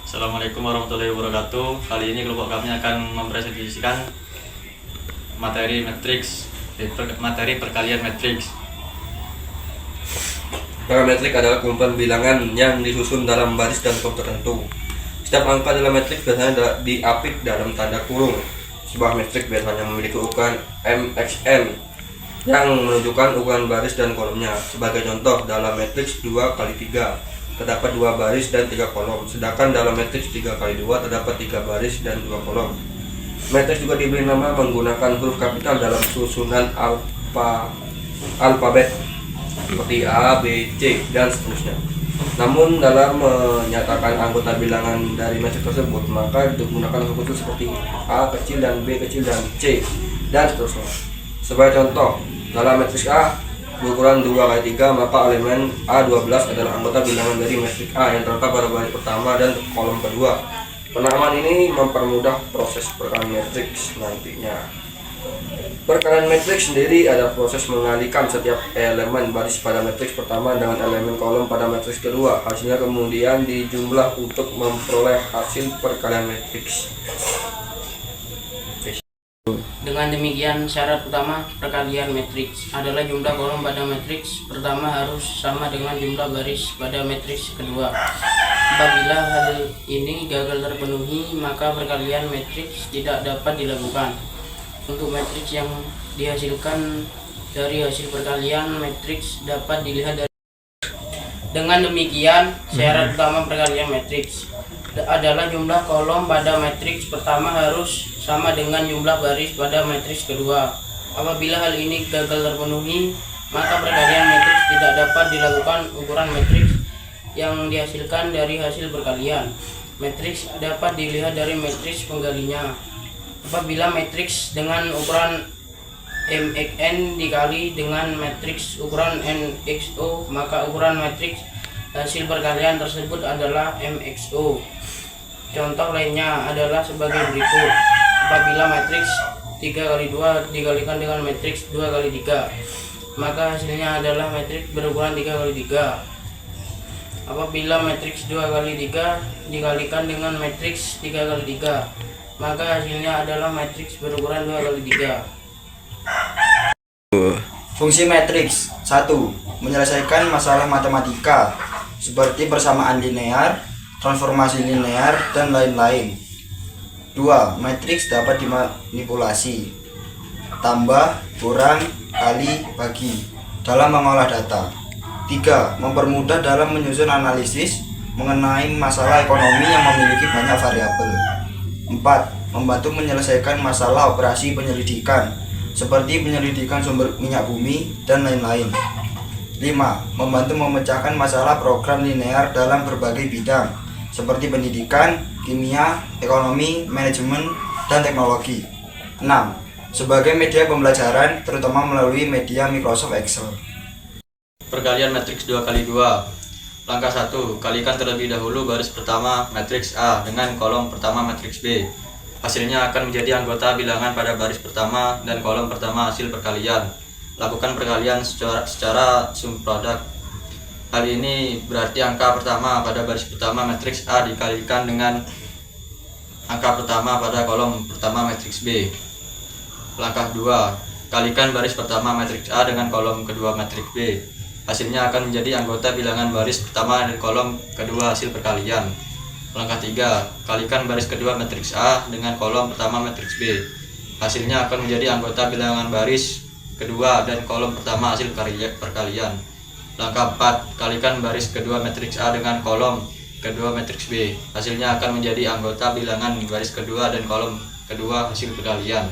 Assalamualaikum warahmatullahi wabarakatuh. Kali ini kelompok kami akan mempresentasikan materi matriks, materi perkalian matriks. Parametrik adalah kumpulan bilangan yang disusun dalam baris dan kolom tertentu. Setiap angka dalam metrik biasanya diapit dalam tanda kurung. Sebuah metrik biasanya memiliki ukuran MXN yang menunjukkan ukuran baris dan kolomnya. Sebagai contoh, dalam matriks 2x3 terdapat 2 baris dan 3 kolom, sedangkan dalam matriks 3x2 terdapat 3 baris dan 2 kolom. Matriks juga diberi nama menggunakan huruf kapital dalam susunan alfabet seperti A, B, C, dan seterusnya. Namun dalam menyatakan anggota bilangan dari matriks tersebut, maka digunakan huruf kecil seperti A kecil dan B kecil dan C, dan seterusnya. Sebagai contoh, dalam matriks A berukuran 2x3, maka elemen A12 adalah anggota bilangan dari matriks A yang terletak pada baris pertama dan kolom kedua. Penamaan ini mempermudah proses perkalian matriks nantinya. Perkalian matriks sendiri adalah proses mengalihkan setiap elemen baris pada matriks pertama dengan elemen kolom pada matriks kedua. Hasilnya kemudian dijumlah untuk memperoleh hasil perkalian matriks. Dengan demikian, syarat utama perkalian matriks adalah jumlah kolom pada matriks pertama harus sama dengan jumlah baris pada matriks kedua. Apabila hal ini gagal terpenuhi, maka perkalian matriks tidak dapat dilakukan. Untuk matriks yang dihasilkan dari hasil perkalian matriks dapat dilihat dari. Dengan demikian, syarat utama perkalian matriks adalah jumlah kolom pada matriks pertama harus sama dengan jumlah baris pada matriks kedua. Apabila hal ini gagal terpenuhi, maka perkalian matriks tidak dapat dilakukan. Ukuran matriks yang dihasilkan dari hasil perkalian matriks dapat dilihat dari matriks penggalinya. Apabila matriks dengan ukuran MXN dikali dengan matriks ukuran NXO, maka ukuran matriks hasil perkalian tersebut adalah MXO. Contoh lainnya adalah sebagai berikut. Apabila matriks 3x2 dikalikan dengan matriks 2x3, maka hasilnya adalah matriks berukuran 3x3. Apabila matriks 2x3 dikalikan dengan matriks 3x3, maka hasilnya adalah matriks berukuran 2x3. Fungsi matriks 1. Menyelesaikan masalah matematika seperti persamaan linear, transformasi linear, dan lain-lain. 2. Matriks dapat dimanipulasi, tambah, kurang, kali, bagi dalam mengolah data. 3. Mempermudah dalam menyusun analisis mengenai masalah ekonomi yang memiliki banyak variabel. 4. Membantu menyelesaikan masalah operasi penyelidikan seperti penyelidikan sumber minyak bumi dan lain-lain. 5. Membantu memecahkan masalah program linear dalam berbagai bidang seperti pendidikan, kimia, ekonomi, manajemen, dan teknologi. 6. Sebagai media pembelajaran, terutama melalui media Microsoft Excel. Perkalian matriks 2x2. Langkah 1. Kalikan terlebih dahulu baris pertama matriks A dengan kolom pertama matriks B. Hasilnya akan menjadi anggota bilangan pada baris pertama dan kolom pertama hasil perkalian. Lakukan perkalian secara sum produk. Hal ini berarti angka pertama pada baris pertama matriks A dikalikan dengan angka pertama pada kolom pertama matriks B. Langkah 2. Kalikan baris pertama matriks A dengan kolom kedua matriks B. Hasilnya akan menjadi anggota bilangan baris pertama dan kolom kedua hasil perkalian. Langkah 3. Kalikan baris kedua matriks A dengan kolom pertama matriks B. Hasilnya akan menjadi anggota bilangan baris kedua dan kolom pertama hasil perkalian. Langkah 4. Kalikan baris kedua matriks A dengan kolom kedua matriks B. Hasilnya akan menjadi anggota bilangan baris kedua dan kolom kedua hasil perkalian.